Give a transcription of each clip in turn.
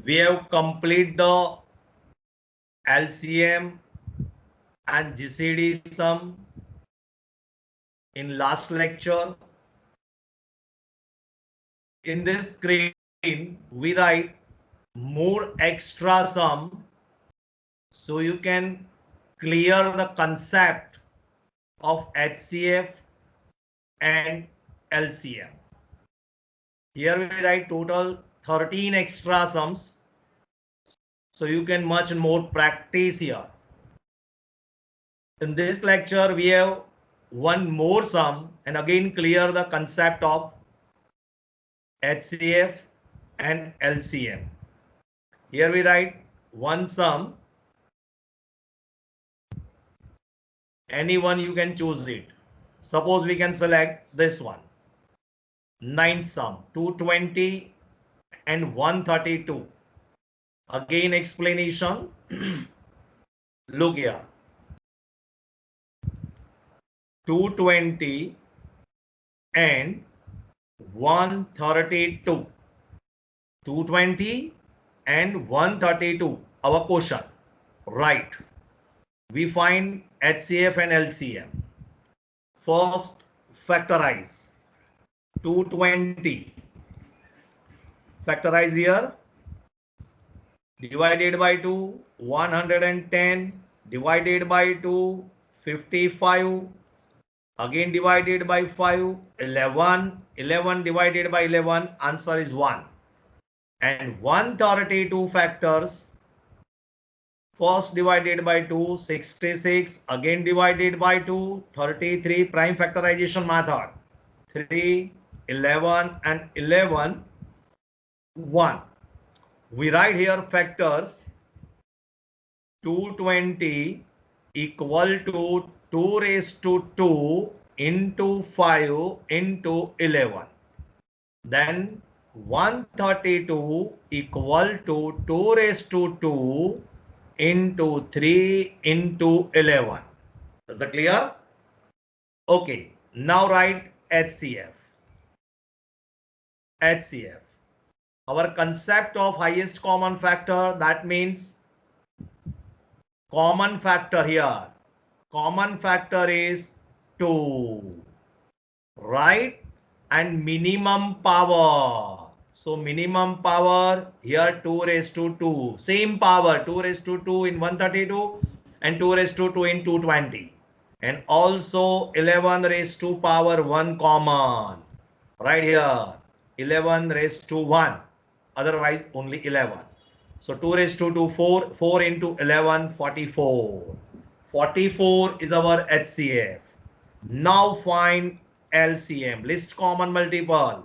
We have complete the LCM and GCD sum in last lecture. In this screen, we write more extra sum so you can clear the concept of HCF and LCM. Here we write total 13 extra sums, so you can much more practice here. In this lecture, we have one more sum and again clear the concept of HCF and LCM. Here we write one sum. Any one you can choose it. Suppose we can select this one. Ninth sum, 220 and 132. Again explanation. Look here. 220 and 132. 220 and 132. Our question. Right. We find HCF and LCM. First, factorize. 220. Factorize here. Divided by 2, 110. Divided by 2, 55. Again divided by 5, 11. 11 divided by 11, answer is 1. And 132 factors. First divided by 2, 66. Again divided by 2, 33. Prime factorization method. 3, 11 and 11, 1. We write here factors. 220 equal to 2 raised to 2 into 5 into 11. Then 132 equal to 2 raised to 2 into 3 into 11. Is that clear? Okay. Now write HCF. HCF. Our concept of highest common factor, that means common factor here. Common factor is 2. Right? And minimum power. So minimum power here 2 raised to 2. Same power 2 raised to 2 in 132 and 2 raised to 2 in 220. And also 11 raised to power 1 common. Right here. 11 raised to 1. Otherwise only 11. So 2 raised to 2, 4. 4 into 11, 44. 44 is our HCF. Now find LCM. List common multiple.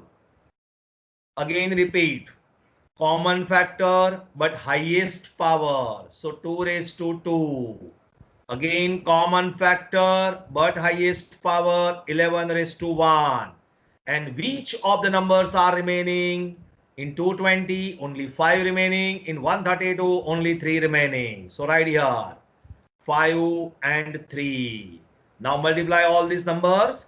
Again repeat. Common factor but highest power. So 2 raised to 2. Again common factor but highest power 11 raised to 1. And which of the numbers are remaining? In 220 only 5 remaining. In 132 only 3 remaining. So right here 5 and 3. Now multiply all these numbers.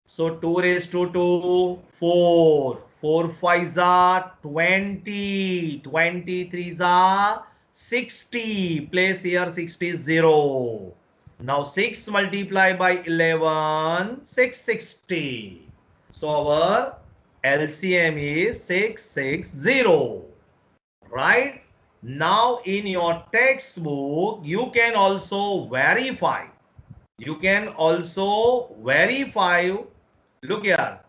So 2 raised to 2, 4. 4 5s are 20. 23s are 60. Place here 60 is 0. Now 6 multiplied by 11, 660. So our LCM is 660. Right? Now in your textbook, you can also verify. You can also verify. Look here.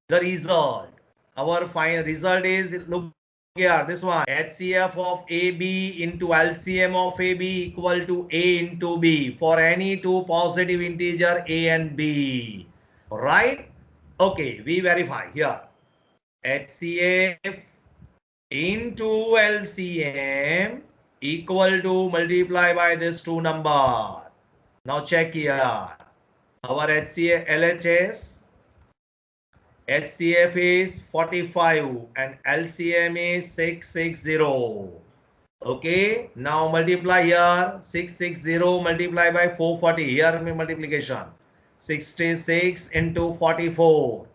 The result. Our final result is, look here, this one. HCF of AB into LCM of AB equal to A into B for any two positive integer A and B. Right? Okay, we verify here. HCF into LCM equal to multiply by this two number. Now check here. Our HCF, LHS, HCF is 45 and LCM is 660. Okay, now multiply here. 660 multiply by 440. Here multiplication. 66 into 44.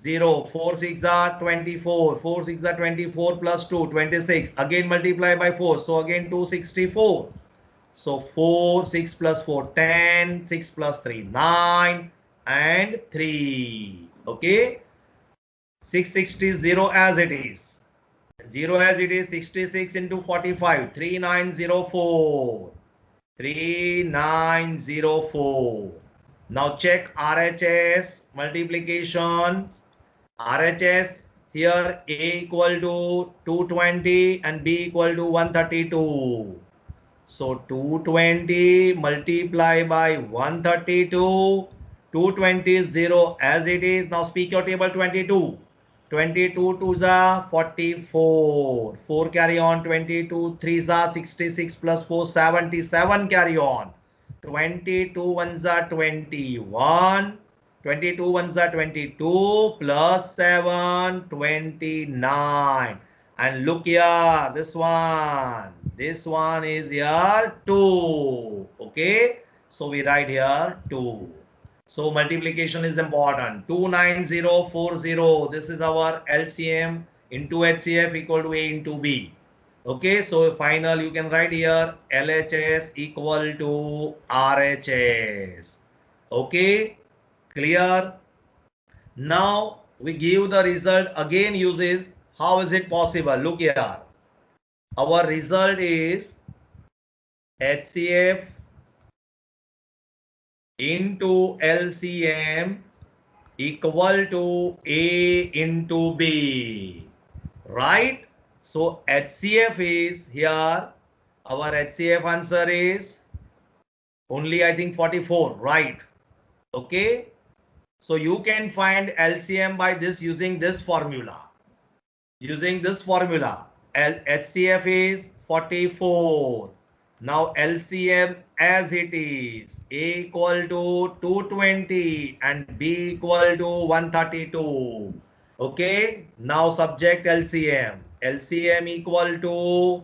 0. 4 6 are 24. 4 6 are 24 plus 2, 26. Again multiply by 4. So again 264. So 4, 6 plus 4, 10. 6 plus 3, 9. And 3. Okay. 660 0 as it is. 0 as it is. 66 into 45. 3904. 3904. Now check RHS multiplication. RHS here A equal to 220 and B equal to 132. So 220 multiply by 132. 220 is 0 as it is. Now speak your table 22. 22 2s are 44. 4 carry on. 22 3s are 66 plus 4 77 carry on. 22 ones are 21. 22 ones are 22 plus 7 29. And look here, this one is here 2. Okay, so we write here 2. So multiplication is important. 29040. This is our LCM into HCF equal to A into B. Okay, so final you can write here LHS equal to RHS. Okay, clear? Now we give the result again uses. How is it possible? Look here. Our result is HCF into LCM equal to A into B, right? So HCF is here. Our HCF answer is only I think 44, right? Okay. So you can find LCM by this using this formula. Using this formula, HCF is 44. Now LCM as it is, A equal to 220 and B equal to 132. Okay, now subject LCM. LCM equal to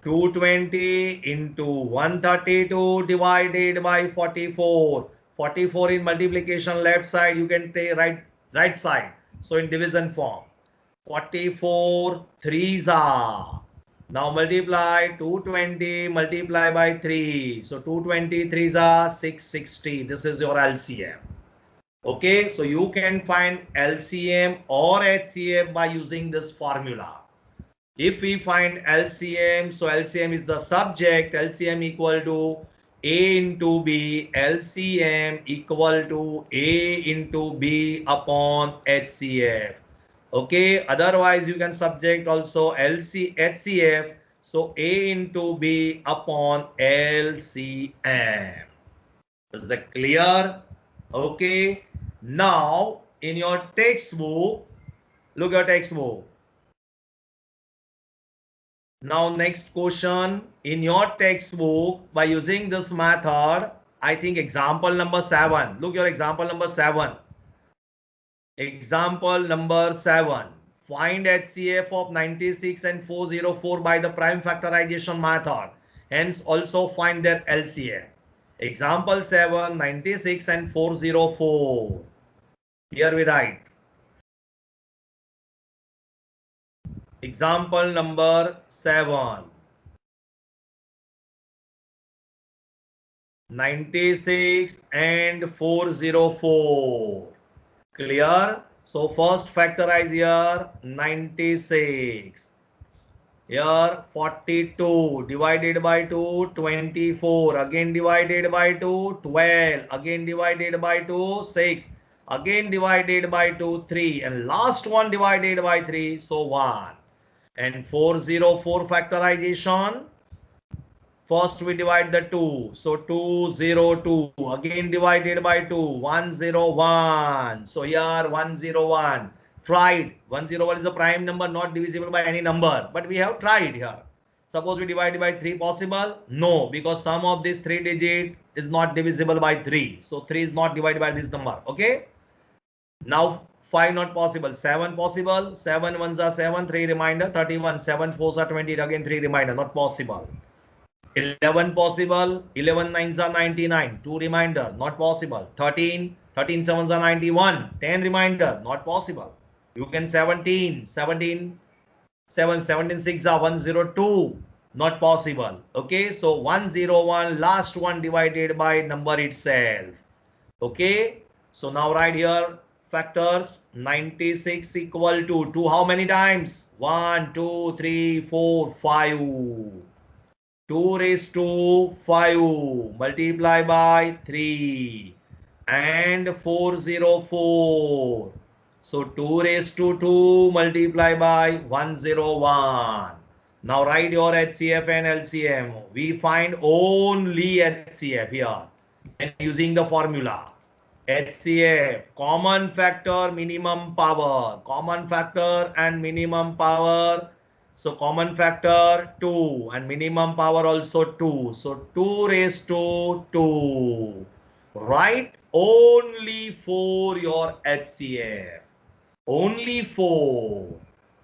220 into 132 divided by 44. 44 in multiplication left side, you can take right side. So in division form. 44 3s are. Now multiply 220 multiply by 3. So 220 3s are 660. This is your LCM. Okay, so you can find LCM or HCF by using this formula. If we find LCM, so LCM is the subject, LCM equal to A into B, LCM equal to A into B upon HCF. Okay, otherwise you can subject also HCF, so A into B upon LCM. Is that clear? Okay, now in your textbook, look at textbook. Now next question, in your textbook, by using this method, I think example number 7. Look your example number 7. Example number 7. Find HCF of 96 and 404 by the prime factorization method. Hence also find their LCM. Example 7, 96 and 404. Here we write. Example number 7. 96 and 404. Clear? So first factorize here 96. Here 42 divided by 2, 24. Again divided by 2, 12. Again divided by 2, 6. Again divided by 2, 3. And last one divided by 3, so 1. And 404 factorization. First we divide the 2. So 202. Again divided by 2. 101. So here 101. Tried. 101 is a prime number not divisible by any number. But we have tried here. Suppose we divide by 3, possible? No, because sum of this 3 digit is not divisible by 3. So 3 is not divided by this number. Okay. Now 5 not possible. 7 possible. 7 ones are 7. 3 remainder. 31. 7 fours are 20. Again 3 remainder. Not possible. 11 possible. 11 nines are 99. 2 remainder. Not possible. 13. 13 sevens are 91. 10 remainder. Not possible. You can 17, 17, 7, 17, 6 are 102. Not possible. Okay, so 101, last one divided by number itself. Okay, so now write here factors. 96 equal to how many times? 1, 2, 3, 4, 5. 2 raised to 5 multiply by 3 and 404. So 2 raised to 2 multiply by 101. Now write your HCF and LCM. We find only HCF here and using the formula. HCF, common factor, minimum power. Common factor and minimum power. So common factor 2 and minimum power also 2. So 2 raised to 2. Right? Only for your HCF. Only 4.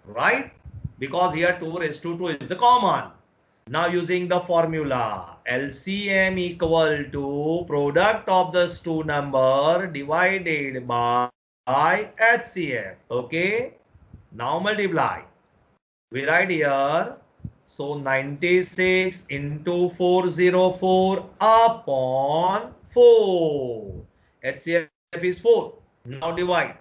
Right? Because here 2 raised to 2 is the common. Now using the formula, LCM equal to product of this two number divided by HCF. Okay. Now multiply. We write here. So 96 into 404 upon 4. HCF is 4. Now divide.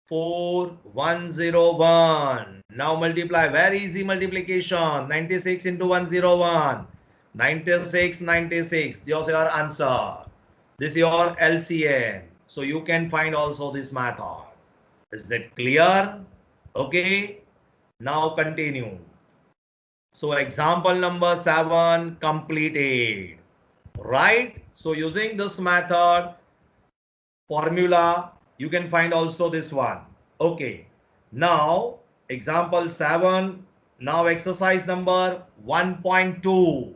4101. Now multiply. Very easy multiplication. 96 into 101. 96, 96. This is your answer. This is your LCM. So you can find also this method. Is that clear? Okay. Now continue. So example number 7 completed. Right? So using this method, formula, you can find also this one. Okay. Now, example 7. Now, exercise number 1.2.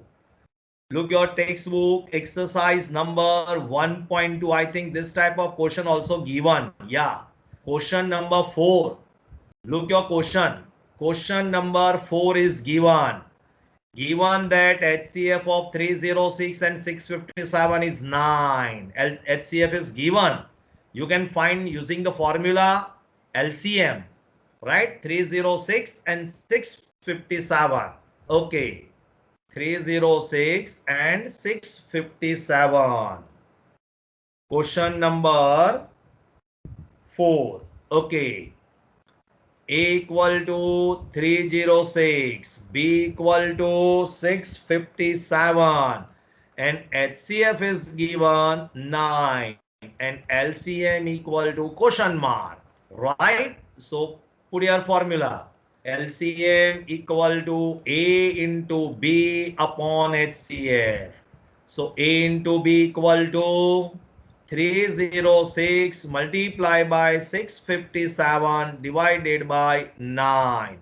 Look your textbook, exercise number 1.2. I think this type of question also given. Yeah. Question number 4. Look your question. Question number 4 is given. Given that HCF of 306 and 657 is 9. HCF is given. You can find using the formula LCM, right? 306 and 657. Okay. 306 and 657. Question number 4. Okay. A equal to 306, B equal to 657, and HCF is given 9, and LCM equal to question mark, right? So put your formula. LCM equal to A into B upon HCF. So A into B equal to 306 multiplied by 657 divided by 9.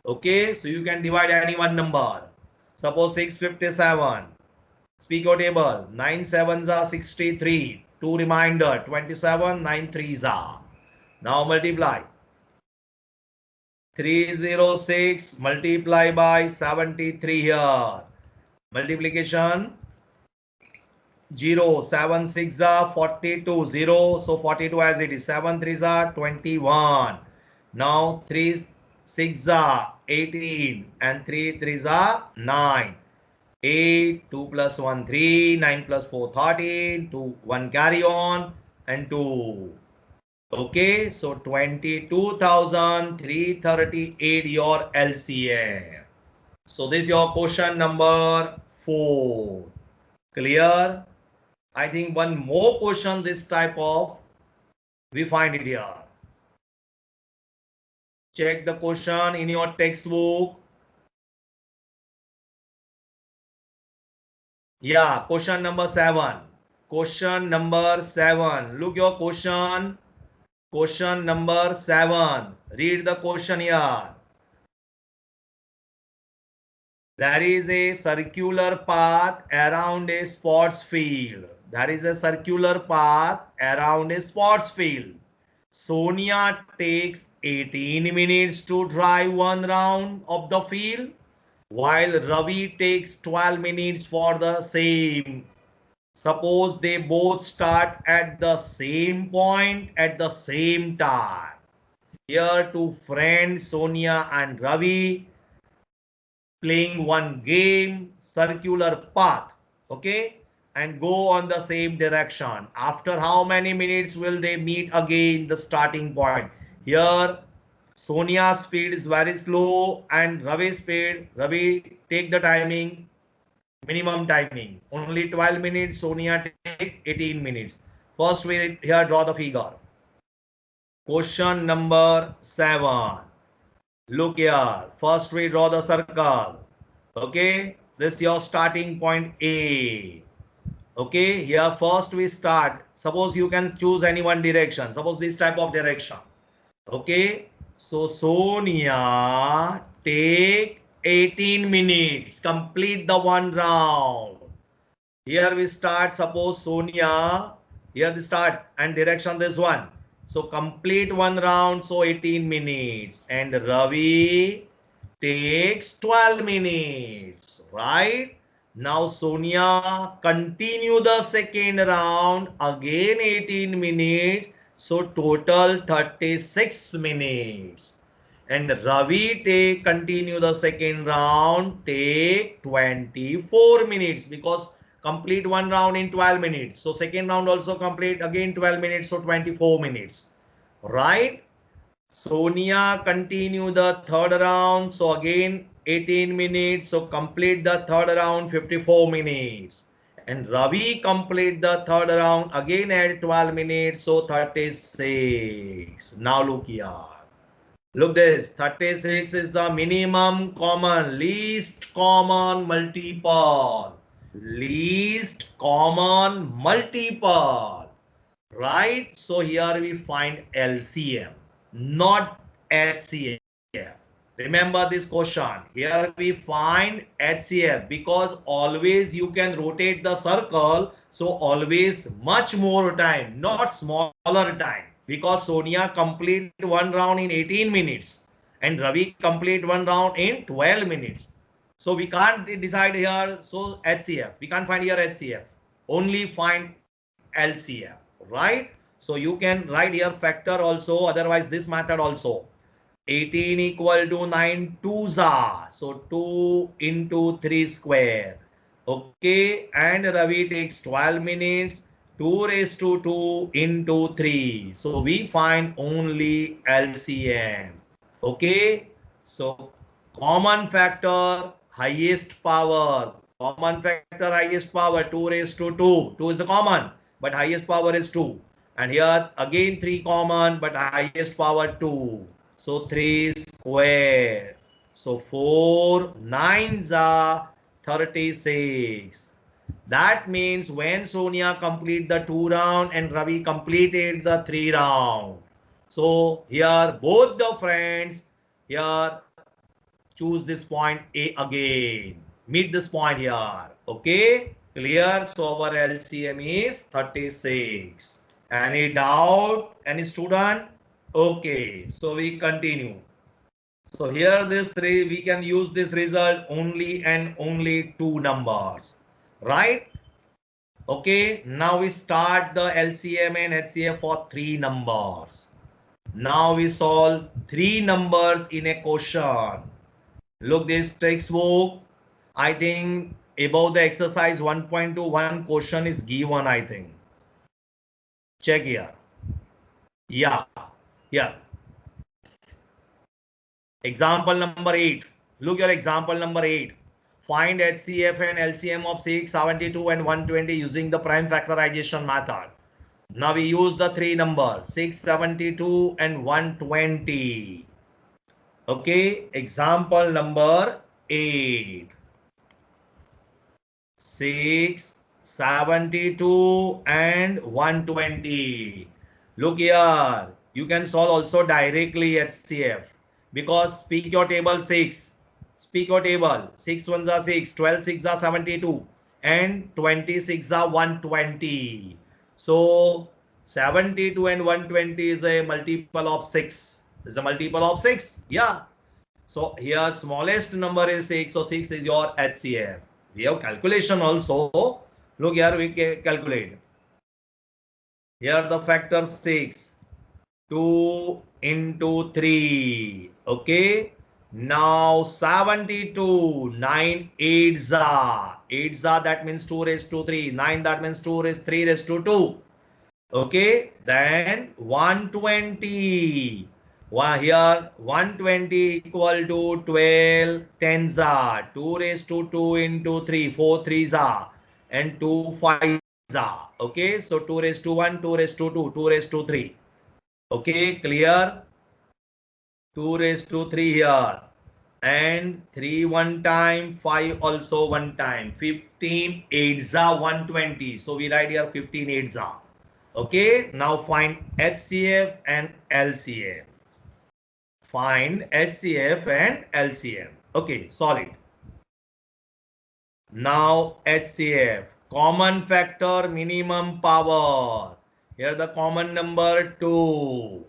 Okay, so you can divide any one number. Suppose 657. Speak your table. 9 sevens are 63. 2 reminder 27. 9 threes are. Now multiply. 306 multiplied by 73 here. Multiplication 0, 7 6 are 42, 0, so 42 as it is, 7 3s are 21. Now 3 6 are 18 and 3 3s are 9. 8, 2 plus 1 3, 9 plus 4 13, 2 1 carry on and 2. Okay, so 22,338 your LCM. So this is your question number 4. Clear? I think one more question this type of, we find it here. Check the question in your textbook. Yeah, question number 7. Question number 7. Look your question. Question number 7. Read the question here. There is a circular path around a sports field. There is a circular path around a sports field. Sonia takes 18 minutes to drive one round of the field, while Ravi takes 12 minutes for the same. Suppose they both start at the same point at the same time. Here two friends, Sonia and Ravi, playing one game, circular path, okay, and go on the same direction. After how many minutes will they meet again the starting point? Here Sonia's speed is very slow and Ravi's speed, Ravi take the timing, minimum timing, only 12 minutes, Sonia take 18 minutes. First we here draw the figure. Question number 7. Look here. First we draw the circle. Okay. This is your starting point A. Okay. Here first we start. Suppose you can choose any one direction. Suppose this type of direction. Okay. So Sonia take 18 minutes. Complete the one round. Here we start. Suppose Sonia. Here we start and direction this one. So complete one round, so 18 minutes. And Ravi takes 12 minutes, right? Now Sonia continue the second round, again 18 minutes. So total 36 minutes. And Ravi continue the second round, take 24 minutes because complete one round in 12 minutes. So second round also complete again 12 minutes, so 24 minutes, right? Sonia continue the third round, so again 18 minutes, so complete the third round 54 minutes. And Ravi complete the third round, again add 12 minutes, so 36. Now look here. Look this, 36 is the minimum common, least common multiple. Least common multiple, right? So here we find LCM, not HCF. Remember this question. Here we find HCF because always you can rotate the circle. So always much more time, not smaller time. Because Sonia complete one round in 18 minutes and Ravi complete one round in 12 minutes. So we can't decide here. So HCF, we can't find here HCF. Only find LCF, right? So you can write here factor also. Otherwise, this method also. 18 equal to 9 twos are. So 2 into 3 square. Okay. And Ravi takes 12 minutes. 2 raised to 2 into 3. So we find only LCM. Okay. So common factor, highest power. Common factor, highest power, 2 raised to 2. 2 is the common, but highest power is 2. And here again 3 common, but highest power 2. So 3 square. So 4 9s are 36. That means when Sonia complete the 2 round and Ravi completed the 3 round. So here both the friends here choose this point A again. Meet this point here. Okay. Clear. So our LCM is 36. Any doubt? Any student? Okay. So we continue. So here we can use this result only and only 2 numbers. Right? Okay. Now we start the LCM and HCF for 3 numbers. Now we solve 3 numbers in a question. Look this textbook. I think above the exercise 1.2 one question is given, I think. Check here. Yeah. Example number 8. Look your example number 8. Find HCF and LCM of 6, 72 and 120 using the prime factorization method. Now we use the 3 numbers 6, 72 and 120. Okay. Example number 8. 6, 72 and 120. Look here. You can solve also directly HCF because speak your table 6. Speak your table. 6 ones are 6, 12 6 are 72 and 26 are 120. So 72 and 120 is a multiple of 6. Is a multiple of 6. Yeah. So here smallest number is 6. So 6 is your HCF. We have calculation also. Look here, we calculate. Here the factor 6. 2 into 3. Okay. Now 72. 9 8s are. 8s are, that means 2 raised to 3. 9, that means 2 raised 3 raised to 2. Okay. Then 120. Here 120 equal to 12 10s are. 2 raised to 2 into 3. 4 3s are. And 2 5s are. Okay. So 2 raised to 1, 2 raised to 2, 2 raised to 3. Okay, clear? 2 raised to 3 here. And 3 one time, 5 also one time. 15 8s are 120. So we write here 15 8s are. Okay, now find HCF and LCF. Find HCF and LCF. Okay, solid. Now HCF. Common factor, minimum power. Here the common number 2.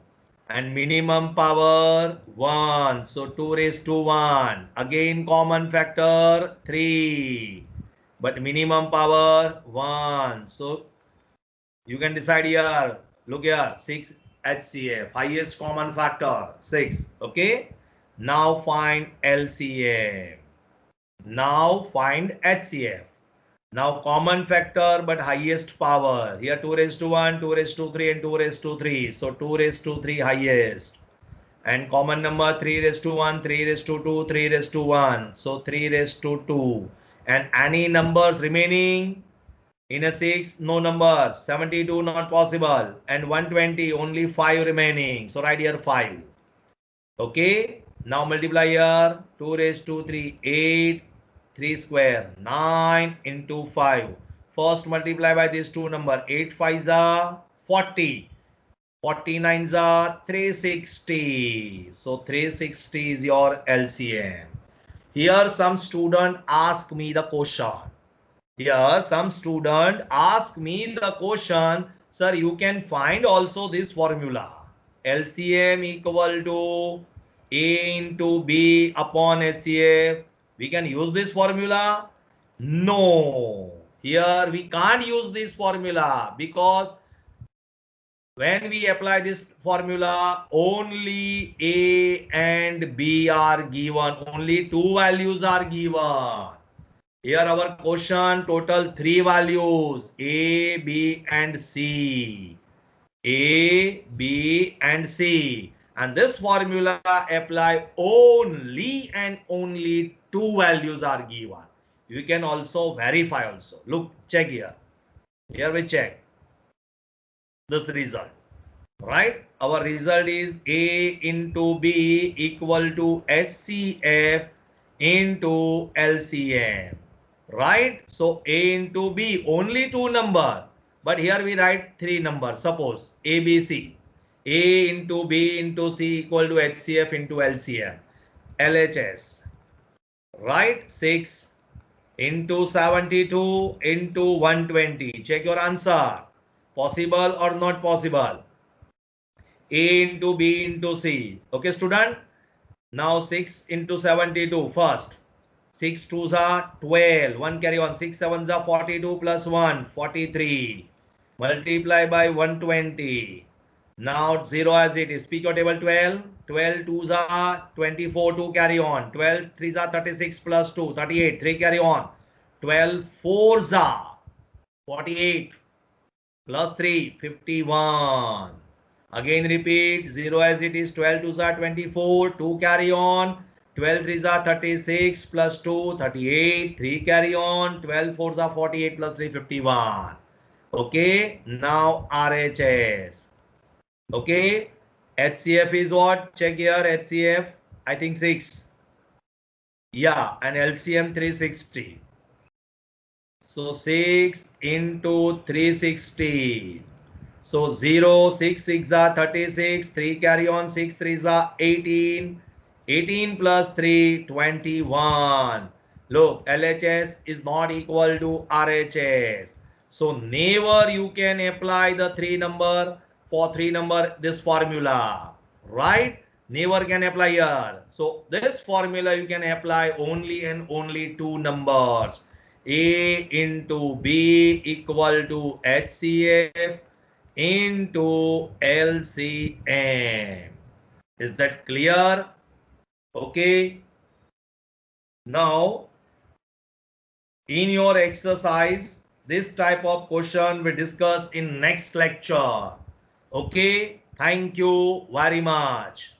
And minimum power 1. So 2 raised to 1. Again common factor 3. But minimum power 1. So you can decide here. Look here. 6 HCF. Highest common factor 6. Okay. Now find LCM. Now find HCF. Now common factor but highest power. Here 2 raised to 1, 2 raised to 3 and 2 raised to 3. So 2 raised to 3 highest. And common number 3 raised to 1, 3 raised to 2, 3 raised to 1. So 3 raised to 2. And any numbers remaining in a 6, no number. 72 not possible. And 120 only 5 remaining. So write here 5. Okay. Now multiply here. 2 raised to 3, 8. 3 square 9 into 5. First multiply by these two number. 8 5s are 40. 49s are 360. So 360 is your LCM. Here some student ask me the question. Here some student ask me the question. Sir, you can find also this formula. LCM equal to A into B upon HCF. We can use this formula? No. Here we can't use this formula because when we apply this formula, only A and B are given. Only two values are given. Here our question total 3 values A, B and C. A, B and C. And this formula apply only and only two values are given. You can also verify also. Look, check here. Here we check this result. Right? Our result is A into B equal to HCF into LCM. Right? So A into B, only two number. But here we write three numbers. Suppose A, B, C. A into B into C equal to HCF into LCM. LHS. Right? 6 into 72 into 120. Check your answer. Possible or not possible? A into B into C. Okay, student? Now 6 into 72 first. 6 2s are 12. 1 carry on. 6 7s are 42 plus 1. 43. Multiply by 120. Now 0 as it is. Speak your table 12. 12 2s are 24. 2 carry on. 12 3s are 36 plus 2. 38. 3 carry on. 12 4s are 48 plus 3. 51. Again repeat. 0 as it is. 12 2s are 24. 2 carry on. 12 3s are 36 plus 2, 38. 3 carry on. 12 4s are 48 plus 3, 51. Okay. Now RHS. Okay. HCF is what? Check here. HCF. I think 6. Yeah. And LCM 360. So 6 into 360. So 0, 6 6 are 36. 3 carry on. 6 3s are 18. 18 plus 3, 21. Look, LHS is not equal to RHS. So never you can apply the 3 number for 3 number this formula. Right? Never can apply here. So this formula you can apply only and only 2 numbers. A into B equal to HCF into LCM. Is that clear? Okay. Now, in your exercise, this type of question we discuss in next lecture. Okay. Thank you very much.